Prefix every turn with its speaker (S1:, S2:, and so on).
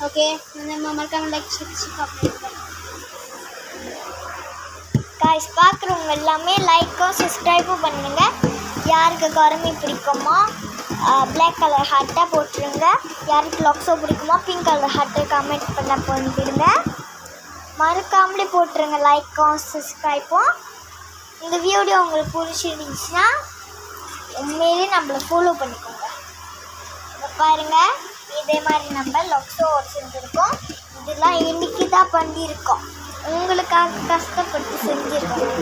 S1: Okay, நம்ம மறக்காம like subscribe guys பார்க்குறவங்க எல்லாமே லைக்கும் சப்ஸ்கிரைபும் பண்ணுங்க. யாருக்கு கருமி பிடிக்குமோ பிளாக் கலர் ஹார்ட்டை போட்டுருங்க. யாருக்கு லக்ஸோ பிடிக்குமோ பிங்க் கலர் ஹார்ட்டை கமெண்ட் பண்ண பண்ணிடுங்க. மறக்காமலே போட்டுருங்க லைக்கும் சப்ஸ்கிரைபும். இந்த வீடியோ உங்களுக்கு பிடிச்சிருந்துச்சுன்னா உண்மையிலே நம்மளை ஃபாலோ பண்ணிக்கோங்க. பாருங்கள், இதே மாதிரி நம்ம லக்ஸோ செஞ்சுருக்கோம். இதெல்லாம் இன்றைக்கி தான் பண்ணியிருக்கோம். உங்களுக்காக கஷ்டப்பட்டு செஞ்சுருக்கோம்.